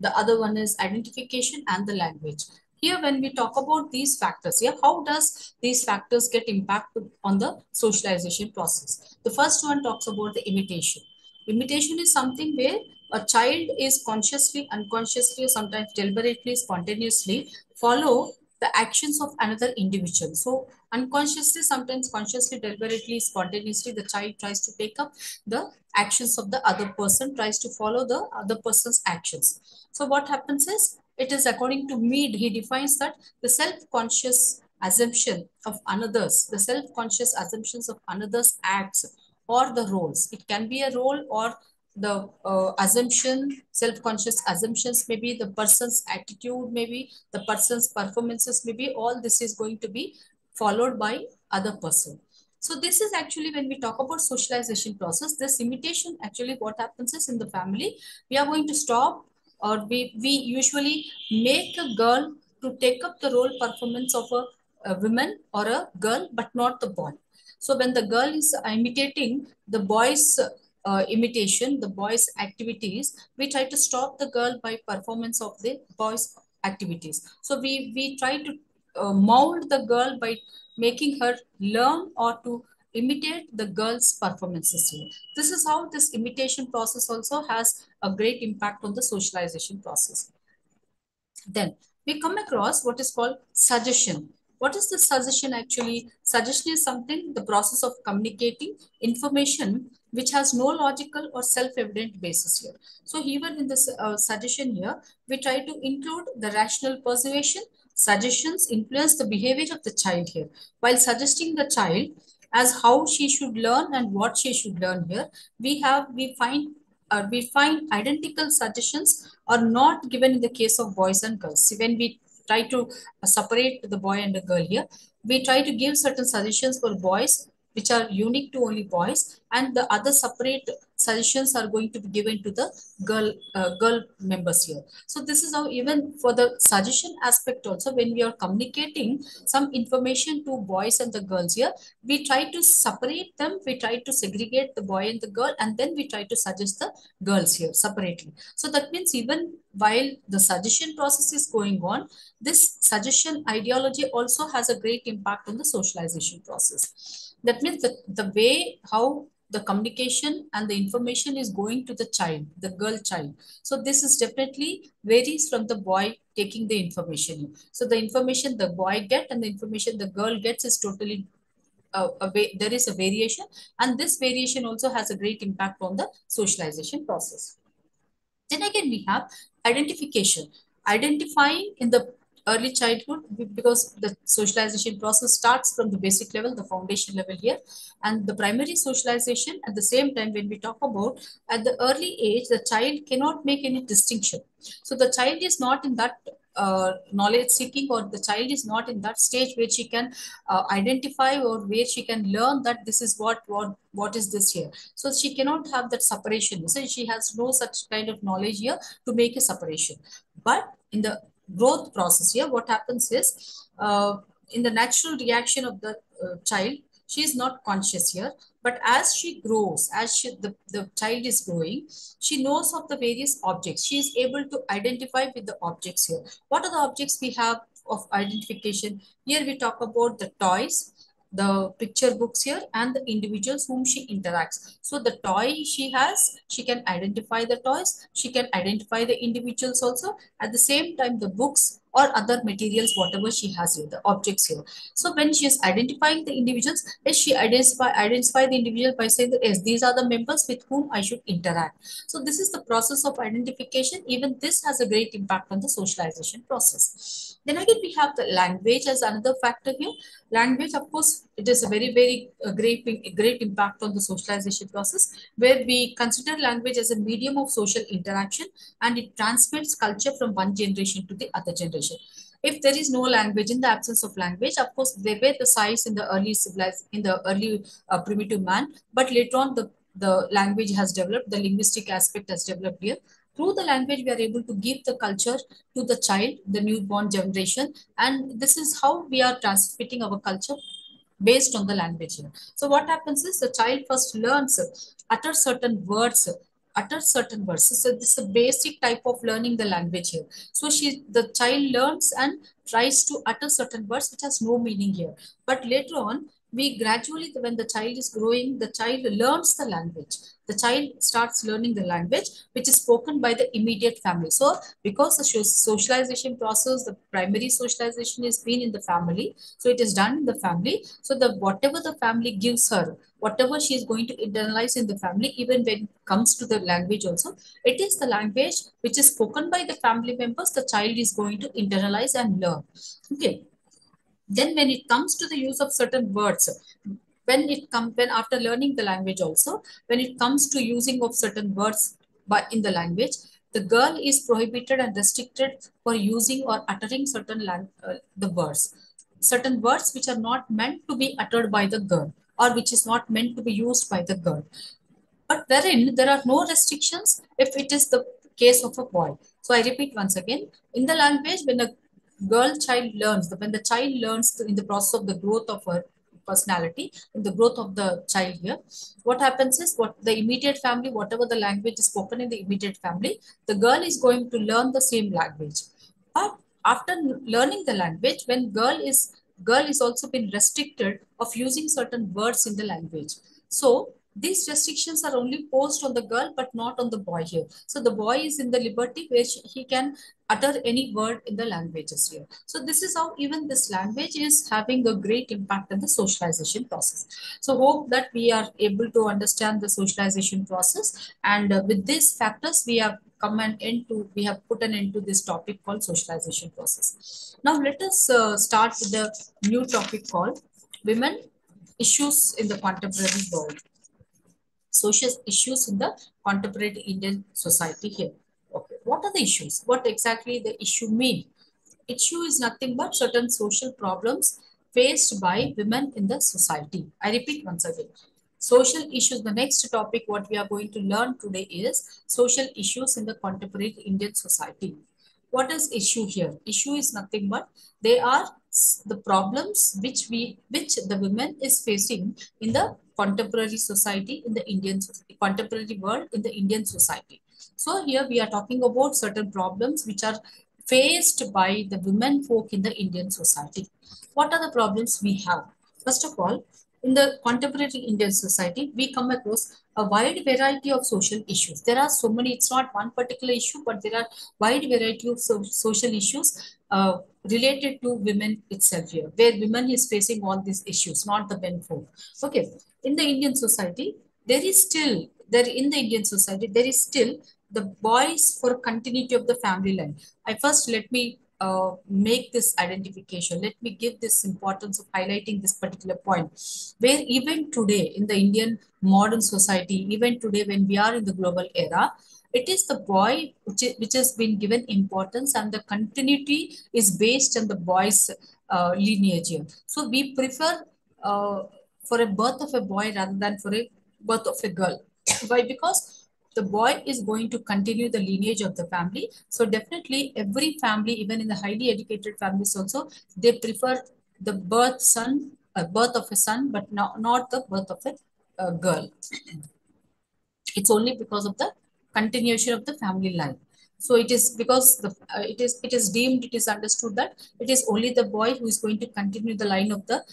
the other one is identification and the language. Here, when we talk about these factors here, how does these factors get impacted on the socialization process? The first one talks about the imitation. Imitation is something where a child is consciously, unconsciously, sometimes deliberately, spontaneously follow the actions of another individual. So unconsciously, sometimes consciously, deliberately, spontaneously, the child tries to take up the actions of the other person, tries to follow the other person's actions. So what happens is, it is according to Mead, he defines that the self-conscious assumption of another's, the self-conscious assumptions of another's acts or the roles. It can be a role or the assumption, self-conscious assumptions, maybe the person's attitude, maybe the person's performances, maybe all this is going to be followed by other person. So this is actually when we talk about socialization process, this imitation, actually what happens is in the family, we are going to stop, or we usually make a girl to take up the role performance of a woman or a girl, but not the boy. So when the girl is imitating the boy's imitation, the boy's activities, we try to stop the girl by performance of the boy's activities. So we try to mold the girl by making her learn or to imitate the girl's performances here. This is how this imitation process also has a great impact on the socialization process. Then we come across what is called suggestion. What is the suggestion actually? Suggestion is something, the process of communicating information which has no logical or self-evident basis here. So even in this suggestion here, we try to include the rational persuasion. Suggestions influence the behavior of the child here. While suggesting the child as how she should learn and what she should learn here, we find identical suggestions are not given in the case of boys and girls. See, when we try to separate the boy and the girl here, we try to give certain suggestions for boys which are unique to only boys, and the other separate suggestions are going to be given to the girl members here. So this is how, even for the suggestion aspect also, when we are communicating some information to boys and the girls here, we try to separate them, we try to segregate the boy and the girl, and then we try to suggest the girls here separately. So that means even while the suggestion process is going on, this suggestion ideology also has a great impact on the socialization process. That means the way how the communication and the information is going to the child, the girl child. So this is definitely varies from the boy taking the information. So the information the boy get and the information the girl gets is totally there is a variation, and this variation also has a great impact on the socialization process. Then again, we have identification. Identifying in the early childhood, because the socialization process starts from the basic level, the foundation level here, and the primary socialization at the same time, when we talk about at the early age, the child cannot make any distinction. So the child is not in that knowledge seeking, or the child is not in that stage where she can identify or where she can learn that this is what is this here. So she cannot have that separation. So she has no such kind of knowledge here to make a separation. But in the growth process here, what happens is in the natural reaction of the child, she is not conscious here. But as she grows, as the child is growing, she knows of the various objects. She is able to identify with the objects here. What are the objects we have of identification? Here we talk about the toys, the picture books here, and the individuals whom she interacts. So the toy she has, she can identify the toys, she can identify the individuals also. At the same time, the books or other materials, whatever she has here, the objects here. So when she is identifying the individuals, yes, she identify the individual by saying that yes, these are the members with whom I should interact. So this is the process of identification. Even this has a great impact on the socialization process. Then again, we have the language as another factor here. Language, of course, it is a very great impact on the socialization process, where we consider language as a medium of social interaction, and it transmits culture from one generation to the other generation. If there is no language, in the absence of language, of course, they were the size in the early civilized, in the early primitive man, but later on the language has developed, the linguistic aspect has developed here. Through the language, we are able to give the culture to the child, the newborn generation, and this is how we are transmitting our culture based on the language here. So what happens is the child first learns, utter certain words utter certain words. So this is a basic type of learning the language here. So the child learns and tries to utter certain words which has no meaning here. But later on, we gradually, when the child is growing, the child learns the language. The child starts learning the language which is spoken by the immediate family. So because the socialization process, the primary socialization is been in the family, so it is done in the family. So the whatever the family gives her, whatever she is going to internalize in the family, even when it comes to the language also, it is the language which is spoken by the family members, the child is going to internalize and learn. Okay. Then when it comes to the use of certain words, when after learning the language also, when it comes to using of certain words but in the language, the girl is prohibited and restricted for using or uttering the words. Certain words which are not meant to be uttered by the girl, or which is not meant to be used by the girl, but wherein there are no restrictions if it is the case of a boy. So I repeat once again, in the language, when a when the child learns in the process of the growth of her personality, in the growth of the child here, what happens is what the immediate family, whatever the language is spoken in the immediate family, the girl is going to learn the same language. But after learning the language, when girl is also been restricted of using certain words in the language. So these restrictions are only posed on the girl, but not on the boy here. So the boy is in the liberty where he can utter any word in the languages here. So this is how even this language is having a great impact on the socialization process. So hope that we are able to understand the socialization process. And with these factors, we have put an end to this topic called socialization process. Now let us start with the new topic called women issues in the contemporary world. Social issues in the contemporary Indian society here. Okay, what are the issues? What exactly the issue mean? Issue is nothing but certain social problems faced by women in the society. I repeat once again. Social issues, the next topic what we are going to learn today is social issues in the contemporary Indian society. What is issue here? Issue is nothing but they are the problems which the women is facing in the contemporary society in the contemporary world in the Indian society. So here we are talking about certain problems which are faced by the women folk in the Indian society. What are the problems we have? First of all, in the contemporary Indian society, we come across a wide variety of social issues. There are so many, it's not one particular issue, but there are wide variety of social issues related to women itself here, where women is facing all these issues, not the men folk. Okay, in the Indian society, there is still the boys for continuity of the family line. I first let me make this identification. Let me give this importance of highlighting this particular point, where even today in the Indian modern society, even today when we are in the global era, it is the boy which has been given importance, and the continuity is based on the boy's lineage here. So we prefer for a birth of a boy rather than for a birth of a girl. Why? Because the boy is going to continue the lineage of the family. So definitely every family, even in the highly educated families also, they prefer the birth of a son, but not the birth of a girl. It's only because of the continuation of the family line. So it is because it is understood that it is only the boy who is going to continue the line of the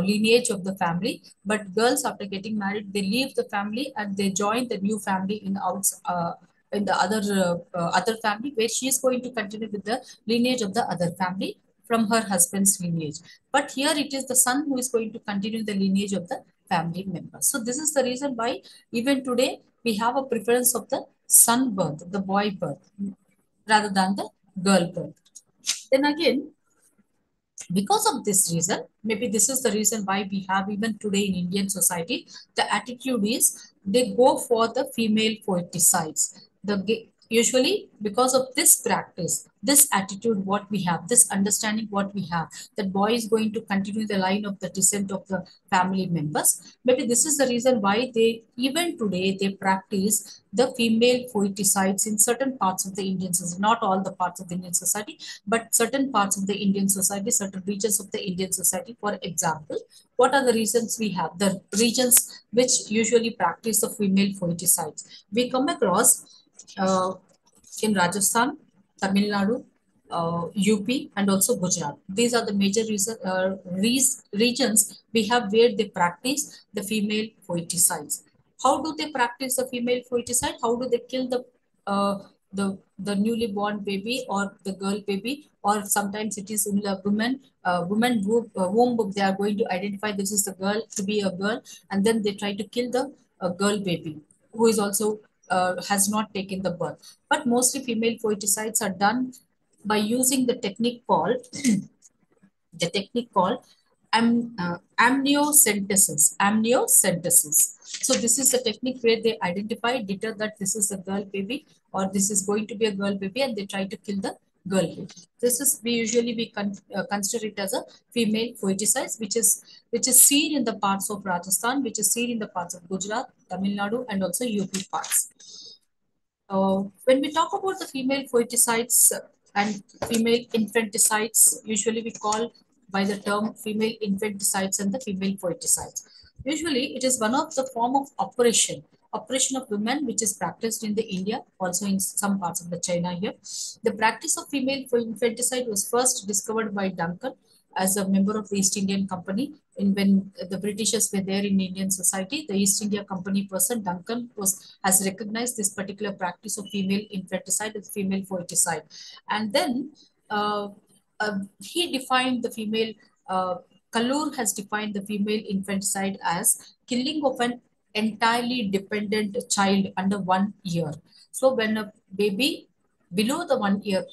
lineage of the family, but girls after getting married, they leave the family and they join the new family in the other family, where she is going to continue with the lineage of the other family from her husband's lineage. But here it is the son who is going to continue the lineage of the family members. So this is the reason why even today we have a preference of the son birth, the boy birth, rather than the girl birth. Then again, because of this reason, maybe this is the reason why we have even today in Indian society, the attitude is they go for the female poeticides. usually because of this practice, this attitude what we have, this understanding what we have, that boy is going to continue the line of the descent of the family members. Maybe this is the reason why they even today they practice the female foeticides in certain parts of the Indian society, not all the parts of the Indian society, but certain parts of the Indian society, certain regions of the Indian society. For example, what are the reasons we have? The regions which usually practice the female foeticides. We come across uh, in Rajasthan, Tamil Nadu, UP, and also Gujarat. These are the major regions we have where they practice the female foeticides. How do they practice the female foeticide? How do they kill uh, the newly born baby or the girl baby? Or sometimes it is in the woman womb. They are going to identify this is the girl to be a girl, and then they try to kill the girl baby who is also has not taken the birth. But mostly female foeticides are done by using the technique called amniocentesis. Amniocentesis. So this is the technique where they identify, deter that this is a girl baby or this is going to be a girl baby, and they try to kill the girl baby. This is we consider it as a female foeticide, which is seen in the parts of Rajasthan, which is seen in the parts of Gujarat, Tamil Nadu, and also UP parts. When we talk about the female foeticides and female infanticides, usually we call by the term female infanticides and the female foeticides. Usually, it is one of the form of oppression of women, which is practiced in the India, also in some parts of the China here. The practice of female infanticide was first discovered by Duncan as a member of the East Indian Company. When the Britishers were there in Indian society, the East India Company person Duncan has recognized this particular practice of female infanticide as female foeticide, and then he defined the female. Kalur has defined the female infanticide as killing of an entirely dependent child under 1 year. So when a baby below the 1 year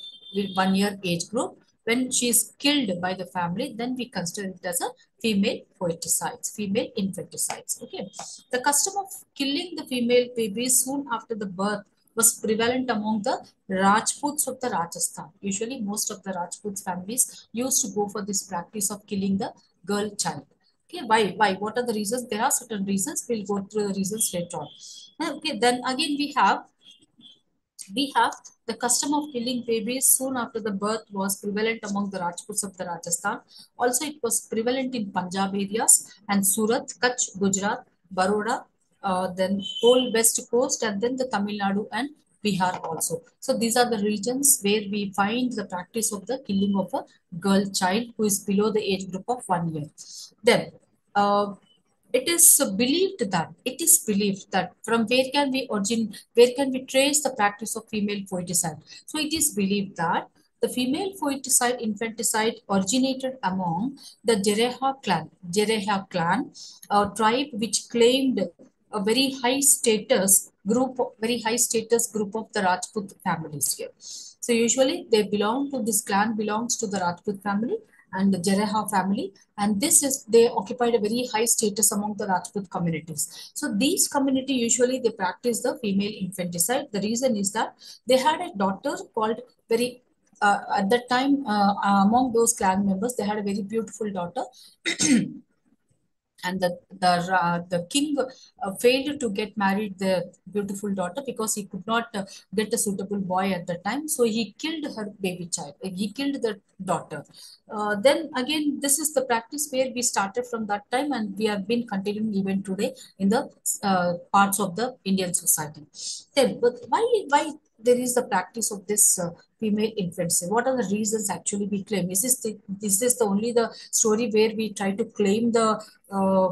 age group, when she is killed by the family, then we consider it as a female foeticides, female infanticides. Okay. The custom of killing the female babies soon after the birth was prevalent among the Rajputs of the Rajasthan. Usually, most of the Rajputs families used to go for this practice of killing the girl child. Okay, why? Why? What are the reasons? There are certain reasons. We'll go through the reasons later on. Okay, then again we have the custom of killing babies soon after the birth was prevalent among the Rajputs of the Rajasthan. Also, it was prevalent in Punjab areas and Surat, Kutch, Gujarat, Baroda, then whole west coast, and then the Tamil Nadu and Bihar also. So these are the regions where we find the practice of the killing of a girl child who is below the age group of 1 year. Then uh, it is believed that from where can we trace the practice of female foeticide. So it is believed that the female foeticide infanticide originated among the Jereha clan, a tribe which claimed a very high status group of the Rajput families here. So usually this clan belongs to the Rajput family and the Jereha family, and they occupied a very high status among the Rajput communities. So these community usually they practice the female infanticide. The reason is that they had a daughter called very at that time among those clan members they had a very beautiful daughter and the king failed to get married the beautiful daughter because he could not get a suitable boy at the time, so he killed her baby child. He killed the daughter. Then again, this is the practice where we started from that time and we have been continuing even today in the parts of the Indian society. Then but why there is the practice of this female infancy? What are the reasons actually we claim? Is this the only the story where we try to claim the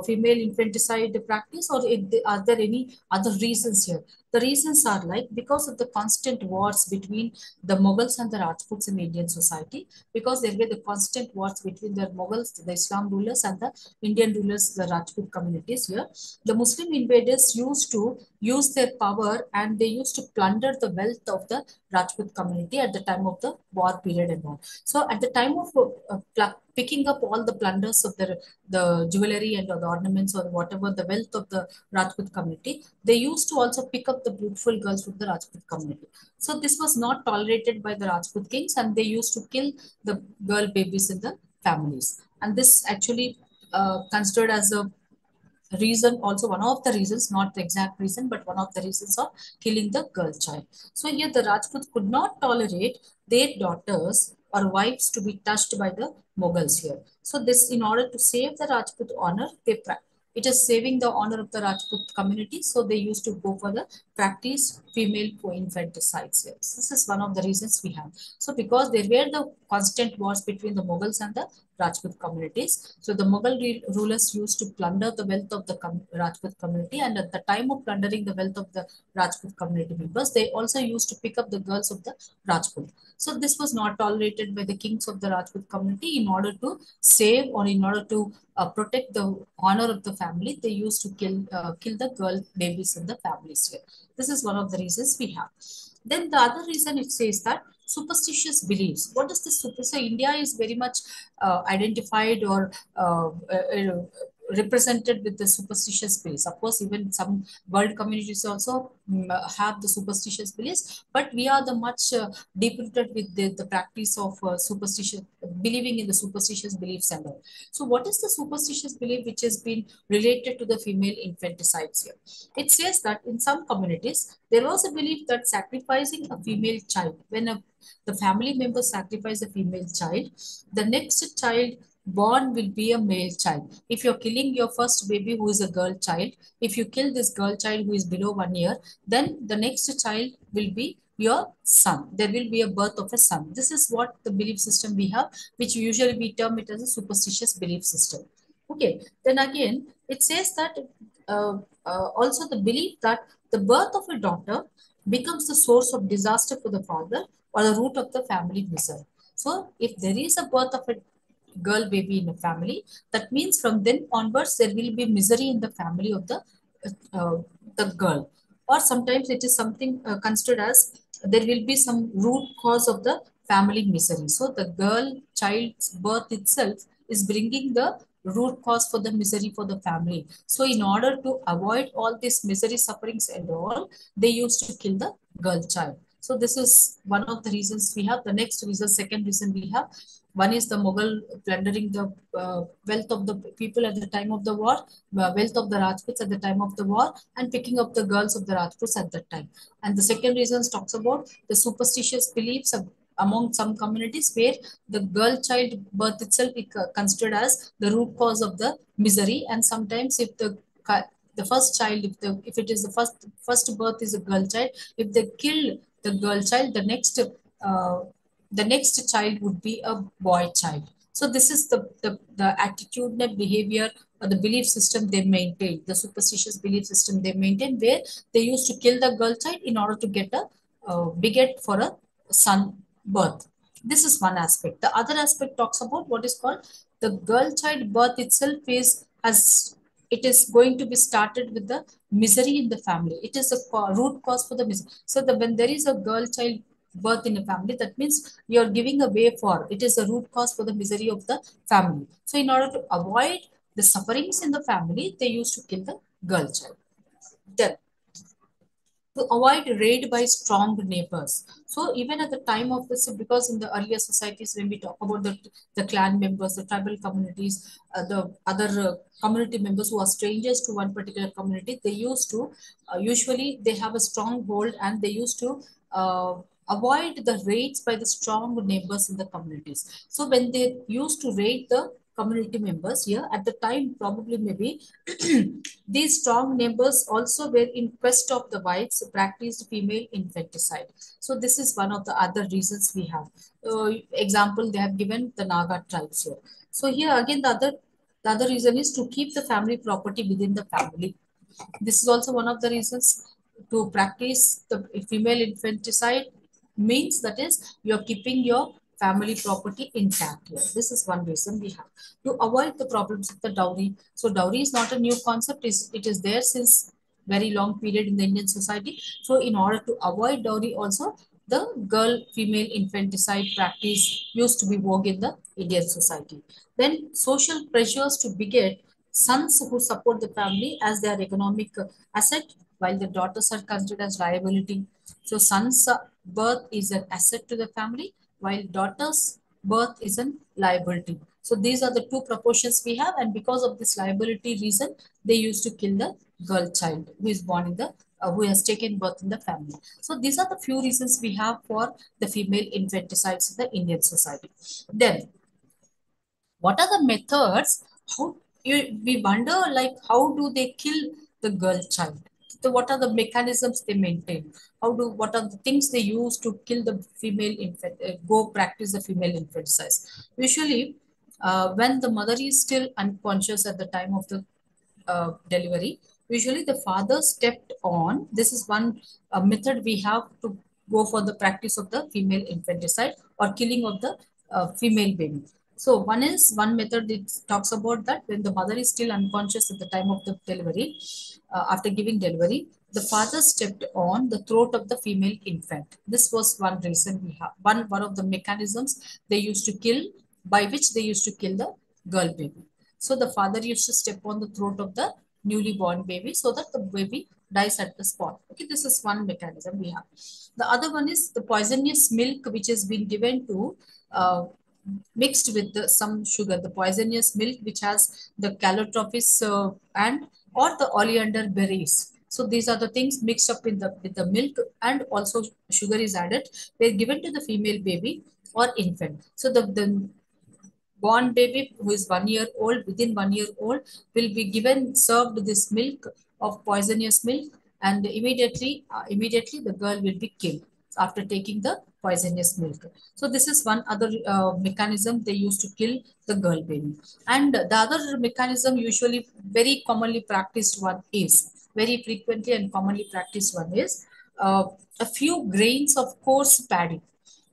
female infanticide practice, or are there any other reasons here? The reasons are like because of the constant wars between the Mughals and the Rajputs in Indian society, because there were the constant wars between the Mughals, the Islam rulers, and the Indian rulers, the Rajput communities here. The Muslim invaders used to use their power and they used to plunder the wealth of the Rajput community at the time of the war period and all. So at the time of picking up all the plunders of the jewelry and the ornaments or whatever the wealth of the Rajput community. They used to also pick up the beautiful girls from the Rajput community. So this was not tolerated by the Rajput kings, and they used to kill the girl babies in the families. And this actually considered as a reason, also one of the reasons, not the exact reason, but one of the reasons of killing the girl child. So here the Rajputs could not tolerate their daughters or wives to be touched by the Mughals here. So this, in order to save the Rajput honor, it is saving the honor of the Rajput community. So they used to go for the practice female co-infanticides here. So this is one of the reasons we have. So because there were the constant wars between the Mughals and the Rajput communities. So the Mughal rulers used to plunder the wealth of the Rajput community, and at the time of plundering the wealth of the Rajput community members, they also used to pick up the girls of the Rajput. So this was not tolerated by the kings of the Rajput community. In order to save or in order to protect the honor of the family, they used to kill the girl babies in the families here. This is one of the reasons we have. Then the other reason it says that superstitious beliefs. What is this? So India is very much identified or represented with the superstitious beliefs. Of course, even some world communities also have the superstitious beliefs, but we are the much deep rooted with the practice of superstition, believing in the superstitious beliefs and all. So what is the superstitious belief which has been related to the female infanticides here? It says that in some communities, there was a belief that sacrificing a female child, when the family members sacrifice a female child, the next child born will be a male child. If you're killing your first baby who is a girl child, if you kill this girl child who is below 1 year, then the next child will be your son. There will be a birth of a son. This is what the belief system we have, which usually we term it as a superstitious belief system. Okay, then again, it says that also the belief that the birth of a daughter becomes the source of disaster for the father or the root of the family misery. So if there is a birth of a girl baby in a family, that means from then onwards there will be misery in the family of uh, the girl. Or sometimes it is something considered as there will be some root cause of the family misery. So the girl child's birth itself is bringing the root cause for the misery for the family. So in order to avoid all these misery sufferings and all, they used to kill the girl child. So this is one of the reasons we have. The next reason, second reason we have, one is the Mughal plundering the wealth of the people at the time of the war, wealth of the Rajputs at the time of the war, and picking up the girls of the Rajputs at that time. And the second reason talks about the superstitious beliefs among some communities where the girl child birth itself is considered as the root cause of the misery. And sometimes if the first child, if it is the first birth is a girl child, if they kill the girl child, uh, the next child would be a boy child. So this is the attitudinal behavior or the belief system they maintain, the superstitious belief system they maintain, where they used to kill the girl child in order to get a beget for a son birth. This is one aspect. The other aspect talks about what is called the girl child birth itself is as it is going to be started with the misery in the family. It is a root cause for the misery. So when there is a girl child birth in a family, that means you're giving a way for it is a root cause for the misery of the family. So in order to avoid the sufferings in the family, they used to kill the girl child. Then to avoid raid by strong neighbors. So even at the time of this, because in the earlier societies, when we talk about the clan members, the tribal communities, the other community members who are strangers to one particular community, they used to, usually they have a strong hold and they used to avoid the raids by the strong neighbors in the communities. So when they used to raid the community members here at the time, probably maybe these strong neighbors also were in quest of the wives practiced female infanticide. So this is one of the other reasons we have. Example, they have given the Naga tribes here. So here again, the other reason is to keep the family property within the family. This is also one of the reasons to practice the female infanticide, means that is you're keeping your family property intact here. This is one reason we have to avoid the problems of the dowry. So dowry is not a new concept. It is there since very long period in the Indian society. So in order to avoid dowry also, the girl female infanticide practice used to be vogue in the Indian society. Then social pressures to beget sons who support the family as their economic asset, while the daughters are considered as liability. So sons birth is an asset to the family, while daughters birth is an liability. So these are the two proportions we have, and because of this liability reason, they used to kill the girl child who is born in the who has taken birth in the family. So these are the few reasons we have for the female infanticides in the Indian society. Then what are the methods? How we wonder, like, how do they kill the girl child? So what are the mechanisms they maintain? How do what are the things they use to kill the female infant, go practice the female infanticide? Usually, when the mother is still unconscious at the time of the delivery, usually the father stepped on. This is one method we have to go for the practice of the female infanticide or killing of the female baby. So one method it talks about that when the mother is still unconscious at the time of the delivery, after giving delivery, the father stepped on the throat of the female infant. This was one reason we have one of the mechanisms they used to kill, by which they used to kill the girl baby. So the father used to step on the throat of the newly born baby so that the baby dies at the spot. Okay, this is one mechanism we have. The other one is the poisonous milk, which has been given to mixed with some sugar. The poisonous milk, which has the calotropis and or the oleander berries. So these are the things mixed up in the with the milk, and also sugar is added. They're given to the female baby or infant. So the born baby who is 1 year old, within 1 year old, will be given served this milk of poisonous milk, and immediately the girl will be killed after taking the poisonous milk. So this is one other mechanism they use to kill the girl baby. And the other mechanism, usually very commonly practiced one, is very frequently and commonly practiced one, is uh, a few grains of coarse paddy.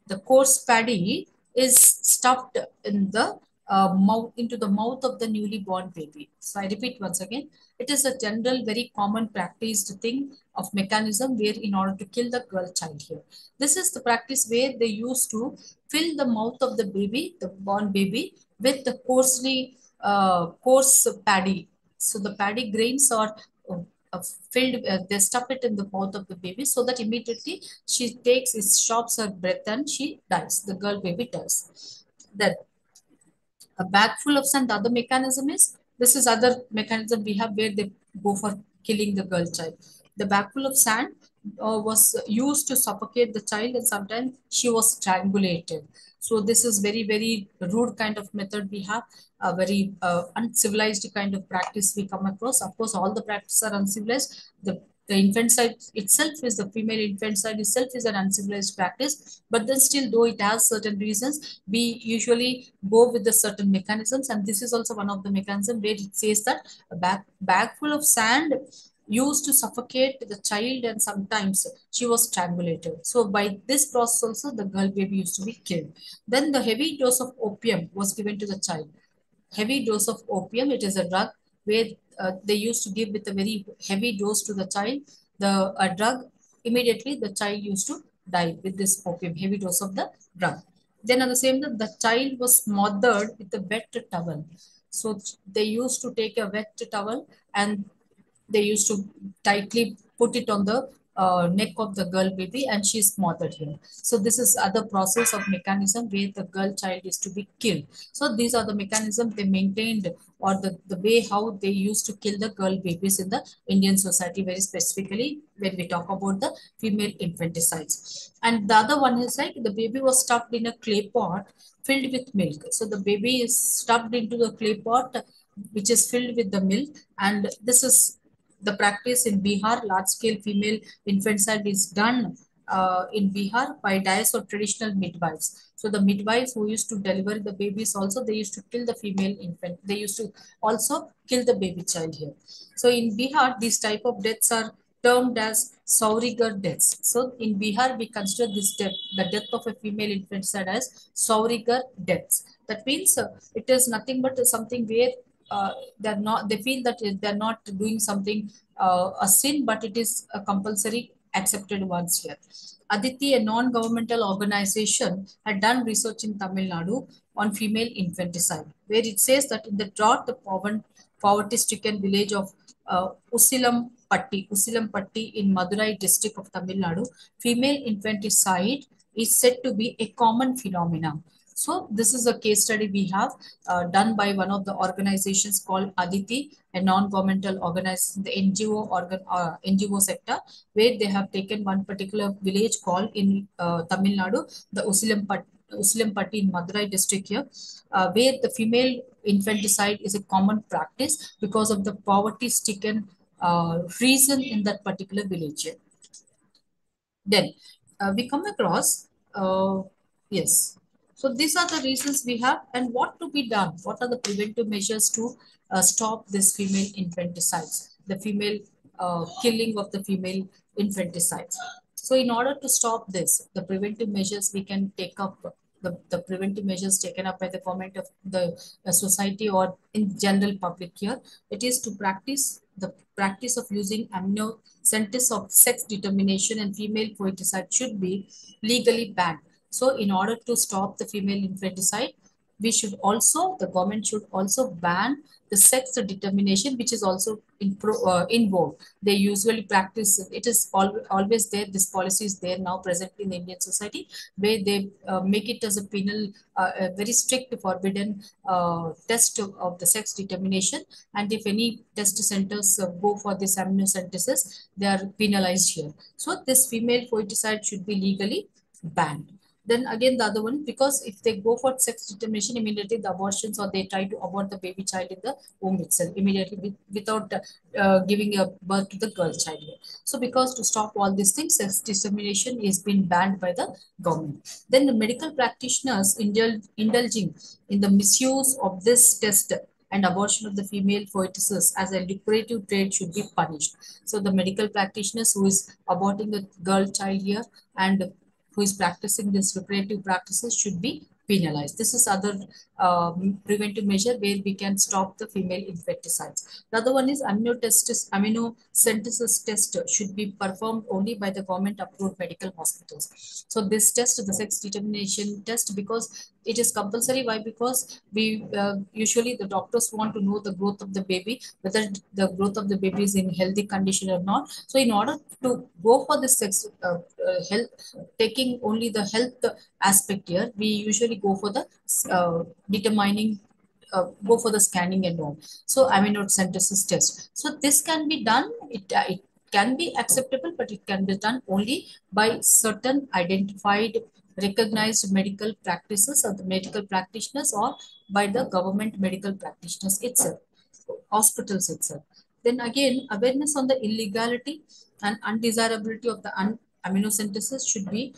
The coarse paddy is stuffed in the mouth, into the mouth of the newly born baby. So I repeat once again, it is a general, very common practiced thing of mechanism where in order to kill the girl child here. This is the practice where they used to fill the mouth of the baby, the born baby, with the coarse paddy. So the paddy grains are filled, they stuff it in the mouth of the baby so that immediately she takes, it stops her breath and she dies. The girl baby dies. Then a bag full of sand. The other mechanism is, this is other mechanism we have where they go for killing the girl child. The bag full of sand was used to suffocate the child, and sometimes she was strangulated. So this is very rude kind of method we have, a very uncivilized kind of practice we come across. Of course, all the practices are uncivilized. The infanticide itself is, the female infanticide itself is an uncivilized practice, but then still, though it has certain reasons, we usually go with the certain mechanisms, and this is also one of the mechanisms where it says that a bag full of sand used to suffocate the child, and sometimes she was strangulated. So by this process also the girl baby used to be killed. Then the heavy dose of opium was given to the child. Heavy dose of opium, it is a drug where they used to give with a very heavy dose to the child, the drug, immediately the child used to die with this opium, heavy dose of the drug. Then at the same time, the child was smothered with a wet towel. So they used to take a wet towel, and they used to tightly put it on the neck of the girl baby, and she's smothered here. So this is other process of mechanism where the girl child is to be killed. So these are the mechanism they maintained, or the way how they used to kill the girl babies in the Indian society, very specifically when we talk about the female infanticides. And the other one is like the baby was stuffed in a clay pot filled with milk. So the baby is stuffed into the clay pot which is filled with the milk, and this is the practice in Bihar. Large scale female infanticide is done in Bihar by dais or traditional midwives. So the midwives who used to deliver the babies also, they used to kill the female infant. They used to also kill the baby child here. So in Bihar, these type of deaths are termed as Saurigar deaths. So in Bihar, we consider this death, the death of a female infanticide, as Saurigar deaths. That means it is nothing but something where they feel that they're not doing something a sin, but it is a compulsory accepted ones here. Aditi, a non-governmental organization, had done research in Tamil Nadu on female infanticide, where it says that in the drought, the poverty-stricken village of Usilampatti in Madurai district of Tamil Nadu, female infanticide is said to be a common phenomenon. So this is a case study we have done by one of the organizations called Aditi, a non-governmental organization, the NGO sector, where they have taken one particular village called in Tamil Nadu, the Usilampatti in Madurai district here, where the female infanticide is a common practice because of the poverty-stricken reason in that particular village. Then we come across, yes. So these are the reasons we have, and what to be done. What are the preventive measures to stop this female infanticides, the female killing of the female infanticides? So in order to stop this, the preventive measures we can take up, the preventive measures taken up by the government of the society or in general public here, it is to practice of using amino scientists of sex determination and female foeticide should be legally banned. So in order to stop the female infanticide, the government should also ban the sex determination, which is also in vogue. They usually practice, it is always there, this policy is there now present in the Indian society, where they make it as a penal, a very strict forbidden test of the sex determination. And if any test centers go for this amniocentesis, they are penalized here. So this female foeticide should be legally banned. Then again, the other one, because if they go for sex determination, immediately the abortions, or they try to abort the baby child in the womb itself, immediately without giving a birth to the girl child here. So because to stop all these things, sex determination is being banned by the government. Then the medical practitioners indulging in the misuse of this test and abortion of the female foetuses as a lucrative trade should be punished. So the medical practitioners who is aborting a girl child here and who is practicing this lucrative practices should be penalized. This is other preventive measure where we can stop the female infanticides. The other one is amniocentesis test should be performed only by the government approved medical hospitals. So this test, the sex determination test, because it is compulsory. Why? Because we usually the doctors want to know the growth of the baby, whether the growth of the baby is in healthy condition or not. So in order to go for the sex health, taking only the health aspect here, we usually go for the determining go for the scanning and all. So amniocentesis test. So this can be done. It can be acceptable, but it can be done only by certain identified, recognized medical practices or the medical practitioners, or by the government medical practitioners itself, hospitals itself. Then again, awareness on the illegality and undesirability of the amniocentesis should be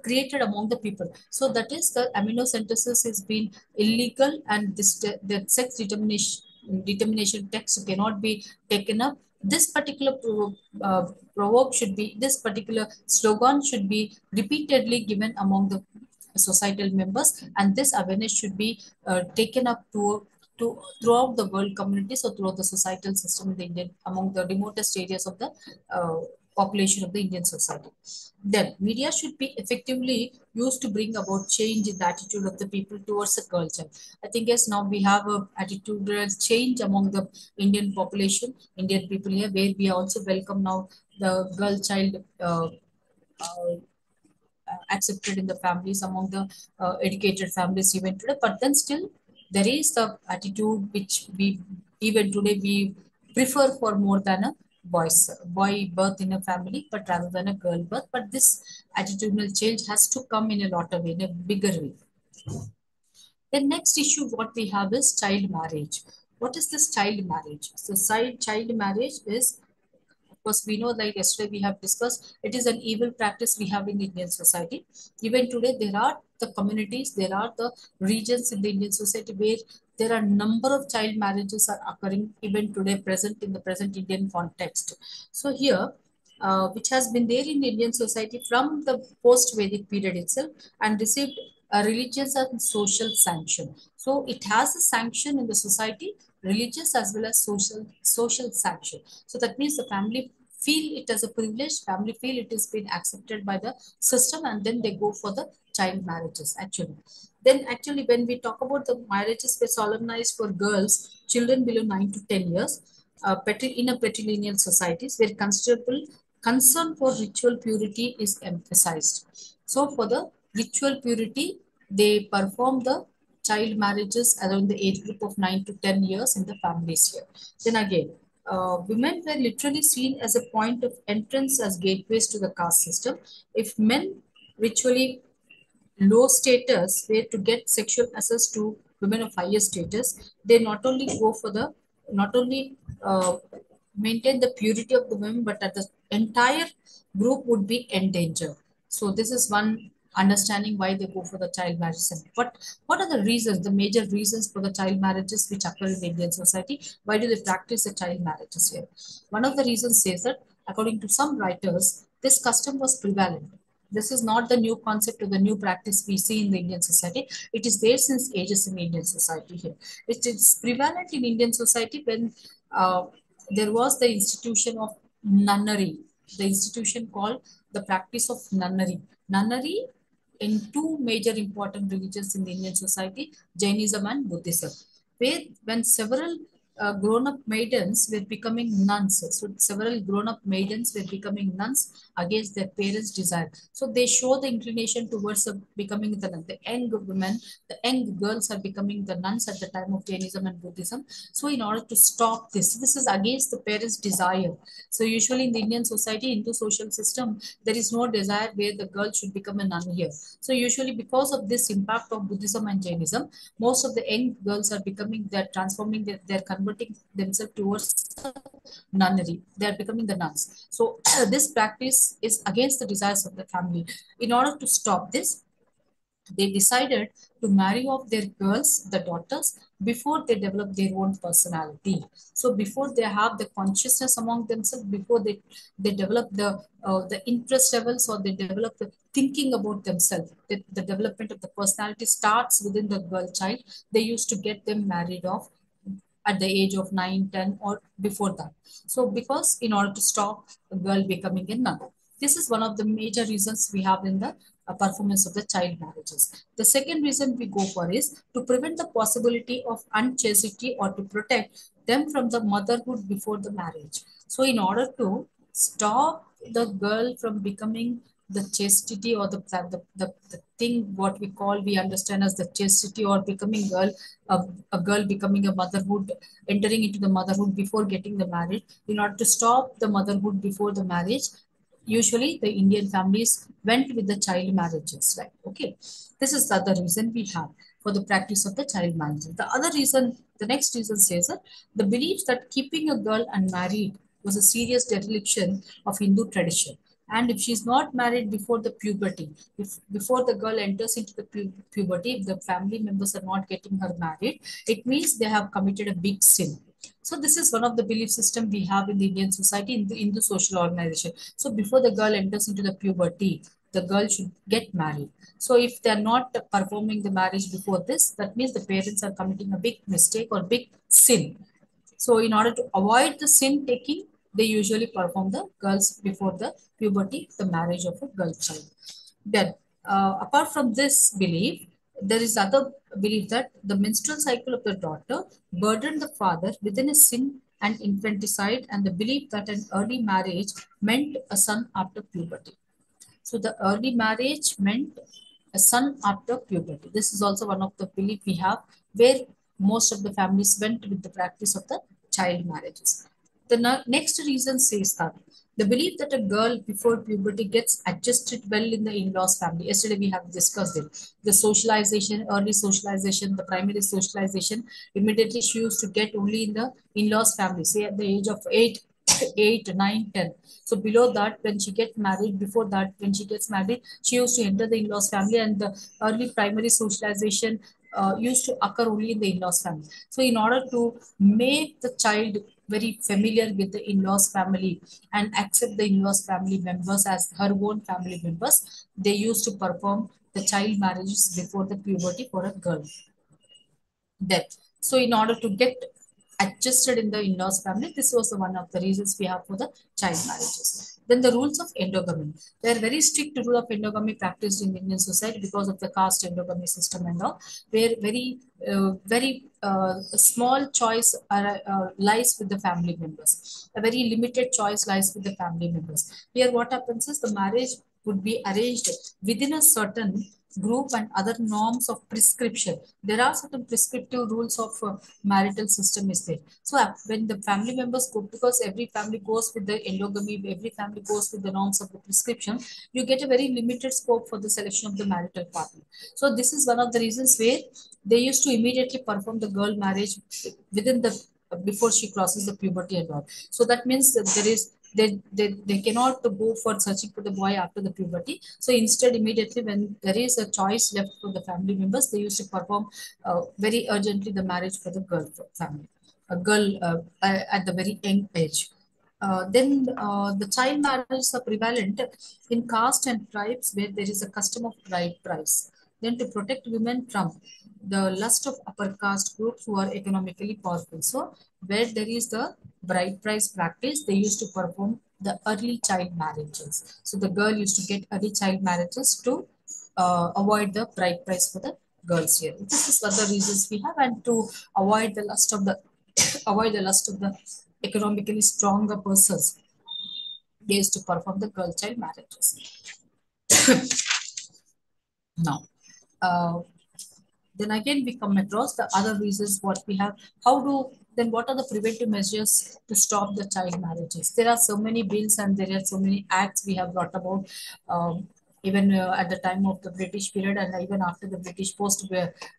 created among the people. So that is, the amniocentesis has been illegal, and this the sex determination text cannot be taken up. This particular proverb should be, this particular slogan should be repeatedly given among the societal members, and this awareness should be taken up to throughout the world community, so throughout the societal system in the Indian, among the remotest areas of the population of the Indian society. Then media should be effectively used to bring about change in the attitude of the people towards the culture. I think yes, now we have a attitudinal change among the Indian population, Indian people here, where we also welcome now the girl child uh, accepted in the families, among the educated families even today. But then still there is the attitude which we even today we prefer for more than a boy birth in a family, but rather than a girl birth. But this attitudinal change has to come in a lot of way, in a bigger way. The next issue what we have is child marriage. What is this child marriage? So child marriage is, because we know, like yesterday we have discussed, it is an evil practice we have in Indian society. Even today, there are the communities, there are the regions in the Indian society where there are number of child marriages are occurring even today, present in the present Indian context. So here, which has been there in the Indian society from the post-Vedic period itself, and received a religious and social sanction. So it has a sanction in the society, religious as well as social sanction. So that means the family feel it as a privilege, family feel it has been accepted by the system, and then they go for the child marriages actually. Then actually when we talk about the marriages were solemnized for girls, children below 9 to 10 years, in a patrilineal societies where considerable concern for ritual purity is emphasized. So for the ritual purity, they perform the child marriages around the age group of 9 to 10 years in the families here. Then again, women were literally seen as a point of entrance as gateways to the caste system. If men ritually low status were to get sexual access to women of higher status, they not only go for the, not only maintain the purity of the women, but that the entire group would be endangered. So this is one understanding why they go for the child marriages. And what are the reasons, the major reasons for the child marriages which occur in the Indian society? Why do they practice the child marriages here? One of the reasons says that according to some writers, this custom was prevalent. This is not the new concept or the new practice we see in the Indian society. It is there since ages in Indian society here. It is prevalent in Indian society when there was the institution of nunnery, the institution called the practice of nunnery. Nunnery in two major important religions in the Indian society, Jainism and Buddhism, where when several grown-up maidens were becoming nuns. So several grown-up maidens were becoming nuns against their parents' desire. So they show the inclination towards becoming the nun. The young women, the young girls are becoming the nuns at the time of Jainism and Buddhism. So in order to stop this, this is against the parents' desire. So usually in the Indian society, Hindu social system, there is no desire where the girl should become a nun here. So usually because of this impact of Buddhism and Jainism, most of the young girls are becoming, they're transforming, they're converting themselves towards nunnery. They're becoming the nuns. So this practice is against the desires of the family. In order to stop this, they decided to marry off their girls, the daughters, before they develop their own personality. So before they have the consciousness among themselves, before they develop the interest levels, or they develop the thinking about themselves, the development of the personality starts within the girl child. They used to get them married off at the age of 9, 10, or before that. So because in order to stop a girl becoming a nun, this is one of the major reasons we have in the performance of the child marriages. The second reason we go for is to prevent the possibility of unchastity or to protect them from the motherhood before the marriage. So in order to stop the girl from becoming the chastity, or the thing what we call, we understand as the chastity, or becoming girl, a girl becoming a motherhood, entering into the motherhood before getting the marriage. In order to stop the motherhood before the marriage, usually the Indian families went with the child marriages, right? Okay, this is the other reason we have for the practice of the child marriage. The other reason, the next reason says that the belief that keeping a girl unmarried was a serious dereliction of Hindu tradition. And if she's not married before the puberty, if before the girl enters into the puberty, if the family members are not getting her married, it means they have committed a big sin. So this is one of the belief system we have in the Indian society, in the social organization. So before the girl enters into the puberty, the girl should get married. So if they're not performing the marriage before this, that means the parents are committing a big mistake or big sin. So in order to avoid the sin taking, they usually perform the girls before the puberty, the marriage of a girl child. Then, apart from this belief, there is other belief that the menstrual cycle of the daughter burdened the father within a sin and infanticide, and the belief that an early marriage meant a son after puberty. So the early marriage meant a son after puberty. This is also one of the belief we have, where most of the families went with the practice of the child marriages. The next reason says that the belief that a girl before puberty gets adjusted well in the in-laws family. Yesterday we have discussed it. The socialization, early socialization, the primary socialization, immediately she used to get only in the in-laws family, say at the age of 8, 8, 9, 10. So below that, when she gets married, before that, when she gets married, she used to enter the in-laws family, and the early primary socialization used to occur only in the in-laws family. So in order to make the child very familiar with the in-laws family and accept the in-laws family members as her own family members, they used to perform the child marriages before the puberty for a girl. Then, so in order to get adjusted in the in-laws family. This was the one of the reasons we have for the child marriages. Then the rules of endogamy. They are very strict rule of endogamy practiced in Indian society because of the caste endogamy system and all, where very small choice lies with the family members. A very limited choice lies with the family members. Here, what happens is the marriage would be arranged within a certain group and other norms of prescription. There are certain prescriptive rules of marital system is there. So when the family members go, because every family goes with the endogamy, every family goes with the norms of the prescription, you get a very limited scope for the selection of the marital partner. So this is one of the reasons where they used to immediately perform the girl marriage within the before she crosses the puberty and all. So that means that there is they cannot go for searching for the boy after the puberty. So instead, immediately when there is a choice left for the family members, they used to perform very urgently the marriage for the girl family, a girl at the very young age. Then the child marriages are prevalent in caste and tribes where there is a custom of bride price. Then to protect women from the lust of upper caste groups who are economically powerful. So where there is the bride price practice, they used to perform the early child marriages. So the girl used to get early child marriages to avoid the bride price for the girls here. This is other reasons we have, and to avoid the lust of the avoid the lust of the economically stronger persons, they used to perform the girl child marriages. Now, uh, then again we come across the other reasons what we have. How do then what are the preventive measures to stop the child marriages? There are so many bills and there are so many acts we have brought about, even at the time of the British period and even after the British post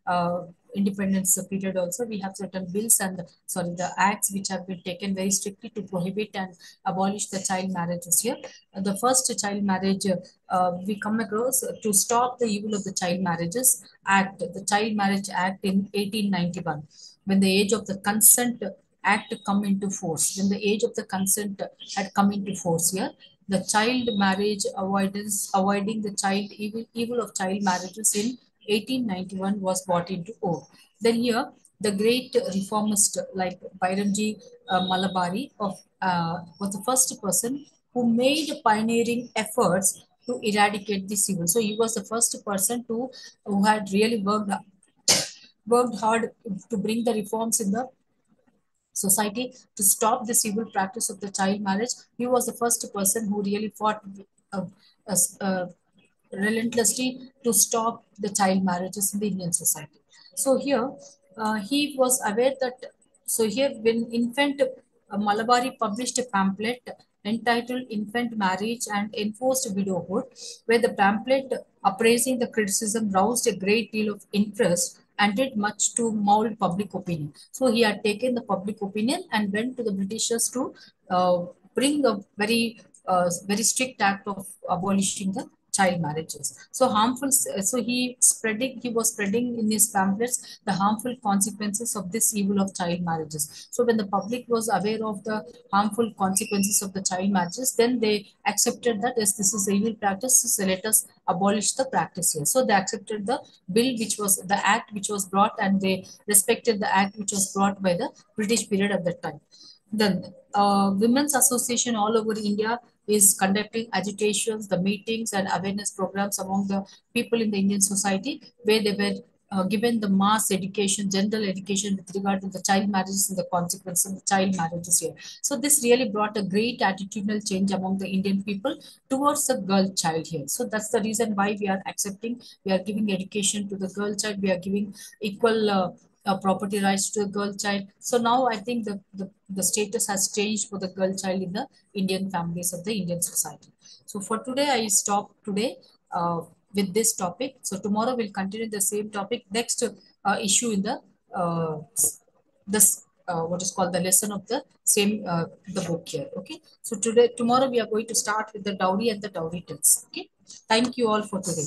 uh, independence period also, we have certain bills and sorry the acts which have been taken very strictly to prohibit and abolish the child marriages here. The first child marriage we come across to stop the evil of the child marriages act, the child marriage act in 1891, when the age of the consent act come into force. When the age of the consent had come into force here, the child marriage avoidance, avoiding the child evil of child marriages in 1891 was brought into force. Then here, the great reformist like Byramji Malabari was the first person who made pioneering efforts to eradicate this evil. So he was the first person to who had really worked hard to bring the reforms in the society to stop this evil practice of the child marriage. He was the first person who really fought uh, uh, uh, relentlessly to stop the child marriages in the Indian society. So here, he was aware that, so here when infant Malabari published a pamphlet entitled Infant Marriage and Enforced Widowhood, where the pamphlet appraising the criticism roused a great deal of interest and did much to mold public opinion. So he had taken the public opinion and went to the Britishers to bring a very strict act of abolishing the child marriages. So harmful. So he was spreading in his pamphlets the harmful consequences of this evil of child marriages. So when the public was aware of the harmful consequences of the child marriages, then they accepted that yes, this is a evil practice. So let us abolish the practice here. So they accepted the bill, which was the act which was brought, and they respected the act which was brought by the British period at that time. Then, Women's Association all over India is conducting agitations, the meetings and awareness programs among the people in the Indian society, where they were given the mass education, general education with regard to the child marriages and the consequences of the child marriages here. So this really brought a great attitudinal change among the Indian people towards the girl child here. So that's the reason why we are accepting, we are giving education to the girl child, we are giving equal property rights to a girl child. So now I think the status has changed for the girl child in the Indian families of the Indian society. So for today, I stop today with this topic. So tomorrow we'll continue the same topic. Next issue in this what is called the lesson of the same the book here. Okay. So tomorrow we are going to start with the dowry and the dowry tax. Okay. Thank you all for today.